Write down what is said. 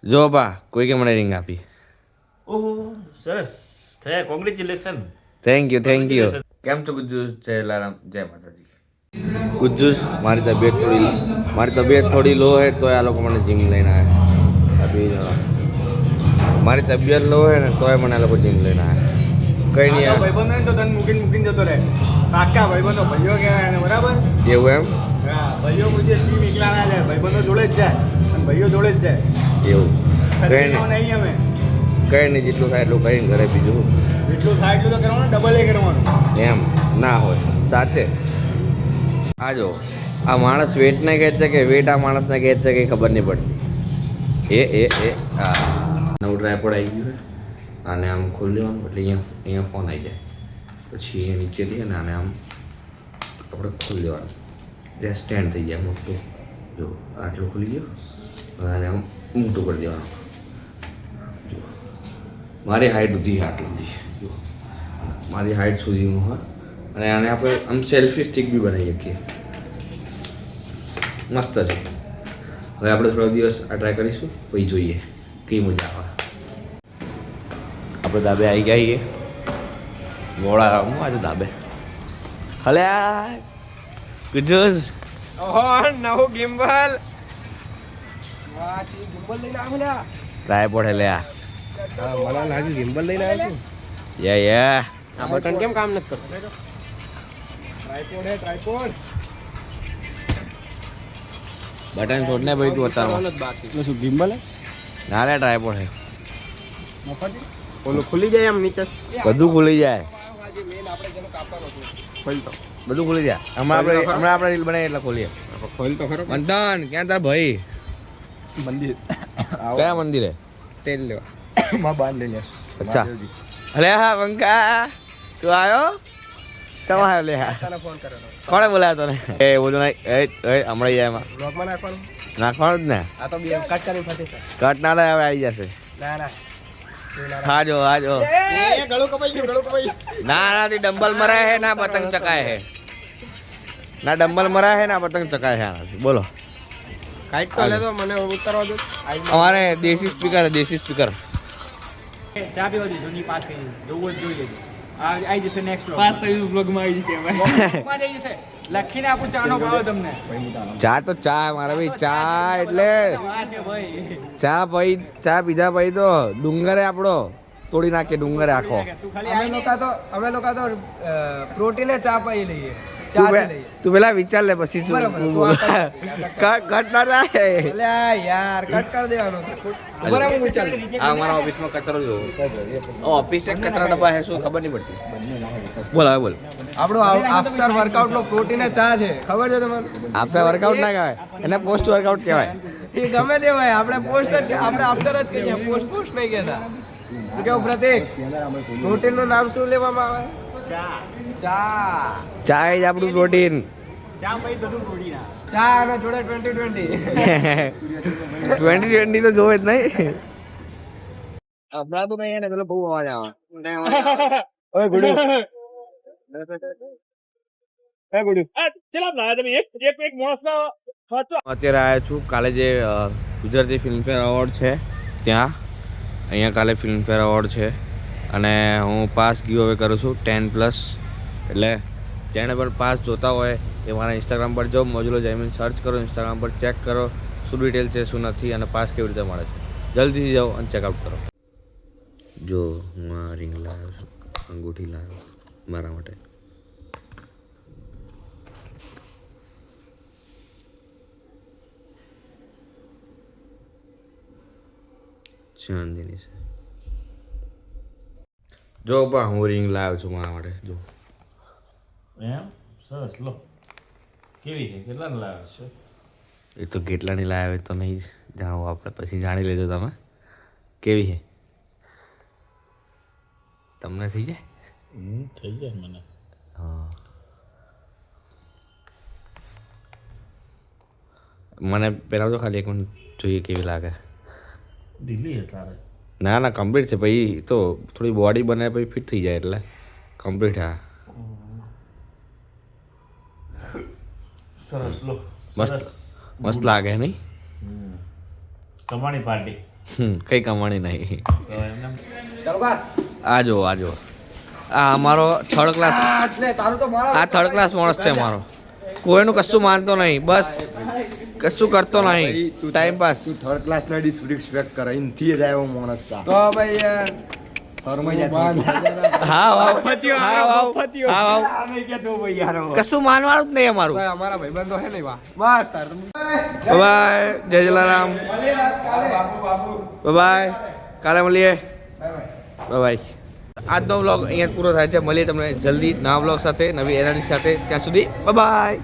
જો બા કોઈ કે મને રિંગ આપી. ઓહો સરસ થયા કોંગ્રેચ્યુલેશન. Thank you. કેમ છો ગુજ્જુ? જય લારામ, જય માતાજી. ગુજ્જુ મારી તબિયત થોડી લો હે તો આ લોકો મને જીમ લઈને આવ્યા. આ બે જણા મારી તબિયત લો હે ને તોય મને આ લોકો જીમ લઈને આવ્યા. કઈ નહીં ભાઈબંધ હોય તો તને મૂકીને જતો રહે. કાકા ભાઈબંધો ભાઈઓ કહેવાય એને, બરાબર? એવું એમ? હા, ભાઈઓ મુજે ટીમ એકલા ના જાય, ભાઈબંધો જોડે જ જાય અને ભાઈઓ જોડે જ જાય. એવું કઈ નહીં અમે નહીં જેટલું થાય એટલું કરીને ઘરે બીજું જેટલું થાય એટલું તો કરવાનું, ડબલ એ કરવાનું. એમ ના હોય સાથે. આ જો આ માણસ વેટને કહે છે કે વેટ આ માણસને કહે છે કે ખબર નહીં પડતી. એ હા નવું ટ્રાયપોડ આવી ગયું છે. આને આમ ખોલી દેવાનું એટલે અહીંયા ફોન આવી જાય. પછી અહીંયા નીચે લઈએ ને આને આમ આપણે ખોલી દેવાનું એટલે સ્ટેન્ડ થઈ જાય મોટું. જો આટલું ખુલી ગયો. આને આમ ઊંટું કરી દેવાનું. જો મારી હાઈટ સુધી આટલું સુધી જો મારી હાઈટ સુધીનું હોય. અને આને આપણે આમ સેલ્ફી સ્ટિક બી બનાવી શકીએ. મસ્ત છે. હવે આપણે થોડા દિવસ આ ટ્રાય કરીશું પછી જોઈએ કઈ મજા આવે. આપણે ધાબે આવી ગયા છીએ. મોડા હું આજે ધાબે હલે ગુજ્જુ નવું ગિમ્બલ ટ્રાયપોડ હે લે આ મને લાગ્યું ગિમ્બલ લઈને આવ્યો છું. યા આ બટન કેમ કામ નથી કરતું? ટ્રાયપોડ બટન છોડ ને ભાઈ તું અત્યારે બાકી શું ગિમ્બલ હે? ના રે ટ્રાયપોડ હે. ઓલું ખુલી જાય આમ નીચે, બધું ખુલી જાય. ખોલ તો બધું ખુલી જાય. હમણાં આપણે રીલ બનાવીએ એટલે ખોલીએ. ખોલ તો ખરો. મંથન ક્યાં તાર ભાઈ? મંદિર કયા મંદિરે? તેલ લેવા માં બાંધ લઈને. અચ્છા અલે હા બંકા તું આવ્યો? ચમ આવ્યો લે હા? તને ફોન કર્યો કોણે બોલાયો તને? એ બધું નહીં હમણાં જાય એમાં બ્લોગમાં નાખવાનું. નાખવાનું જ ને. આ તો બે કટ કરી ફટી છે. કટ ના થાય હવે આવી જશે. ના ના ખાજો ખાજો. એ ગળું કપાઈ ગયું. ના તે ડમ્બલ મરાય હે ના પતંગ ચકાય હે. ના ડમ્બલ મરાય હે ના પતંગ ચકાય હે આનાથી. બોલો કાઈટ તો લેતો મને ઉતરવા દો. અમારે દેશી સ્પીકર ચા પીવા દઈશું ની પાસ કરી જોવું જ જોઈ લેજો. આવી જશે નેક્સ્ટ પાસ થઈ બ્લોગમાં આવી જશે હવે. માં આવી જશે. લખીને આપું ચાનો ભાવ તમને. ચા તો ચા મારા ભાઈ ચા એટલે આ છે ભાઈ. ચા પીધા પછી તો ડુંગરે આપણો તોડી નાખીએ ડુંગરે આખો. તું ખાલી અમે લોકો તો પ્રોટીને ચા પાઈ લઈએ. ચા લઈએ. તું પેલા વિચાર લે પછી શું કટ ના થાય. અલ્યા યાર કટ કરી દેવાનો. બરાબર વિચાર લે. આ અમારા ઓફિસમાં કચરો જોવો. ઓફિસ એક કચરા ડબ્બા હે શું ખબર નહીં પડતી. બોલ હવે બોલ. આપણો આફ્ટર વર્કઆઉટ નો પ્રોટીન ચા છે, ખબર છે તમને? આપણે વર્કઆઉટ ના કહેવાય એને પોસ્ટ વર્કઆઉટ કહેવાય. એ ગમે તે હોય, આપણે પોસ્ટ જ આપણે આફ્ટર જ કહીએ, પોસ્ટ નહીં કહેતા. શું કેવું પ્રતિક? પ્રોટીન નું નામ શું લેવામાં આવે? ચા એ જ આપણું પ્રોટીન. ચા પછી બધું પ્રોટીન. ચા અને જોડે 2020 2020 તો જોવે જ નહીં. હમણાં તો નહીં ને પેલો બહુ અવાજ આવે. ઓય ગુડુ અત્યારે આવ્યા છું કાલે જે ગુજરાતી ફિલ્મફેર એવોર્ડ છે ત્યાં. અહીંયા કાલે ફિલ્મફેર એવોર્ડ છે અને હું પાસ ગીવ અવે કરું છું 10+. એટલે જેણે પણ પાસ જોતા હોય એ મારા ઇન્સ્ટાગ્રામ પર જાઓ, મોજલો જયમીન સર્ચ કરો, ઇન્સ્ટાગ્રામ પર ચેક કરો શું ડિટેલ છે શું નથી અને પાસ કેવી રીતે મળે છે. જલ્દીથી જાઓ અને ચેકઆઉટ કરો. જો હું આ રિંગ લાવ્યો છું, અંગૂઠી લાવ્યો મારા માટે. ચાંદીની છે. જો બા હું રિંગ લાવ્યો છું મારા માટે. જો એમ સરસ લો. કેવી છે? કેટલાને લાવે છે? એ તો કેટલાની લાવ્યો તો નહીં જાણવું, આપણે પછી જાણી લેજો તમે. કેવી છે? તમને થઈ જાય? થઈ જાય મને. હા મને પહેલાં તો ખાલી એક મિનિટ જોઈએ કેવી લાગે. ઢીલી છે તારે? ના ના કમ્પ્લીટ છે પછી તો થોડી બોડી બને પછી ફિટ થઈ જાય એટલે કમ્પ્લીટ. હા સરસ લો. મસ્ત મસ્ત લાગે નહીં? કમાણી પાર્ટી. કઈ કમાણી નહીં. તો એમને ચાલો બા આજો આજો આ અમારો થર્ડ ક્લાસ એટલે તારું તો મારા આ થર્ડ ક્લાસ માણસ છે અમારો. કોઈનું કશું માનતો નહીં, બસ કશું કરતો નહીં, ટાઈમ પાસ. તું થર્ડ ક્લાસ ના ડિસરિસ્પેક્ટ કરે ઇનથી જ આવ્યો માણસ તા તો ભાઈ યાર શરમાઈ જાય હા વાવ હા વાવ હા વાવ આમે કે તો ભાઈ યાર કશું માનવાનું જ નહીં અમારું. ભાઈ અમારા ભાઈબંધો હે નહીં વાહ બસ તાર બાય જય જલારામ. બાય કાલે મળીએ. બાય. આજનો વ્લોગ અહીંયા પૂરો થાય છે. મળીએ તમને જલ્દી નવા વ્લોગ સાથે, નવી એનર્જી સાથે. ત્યાં સુધી બાય.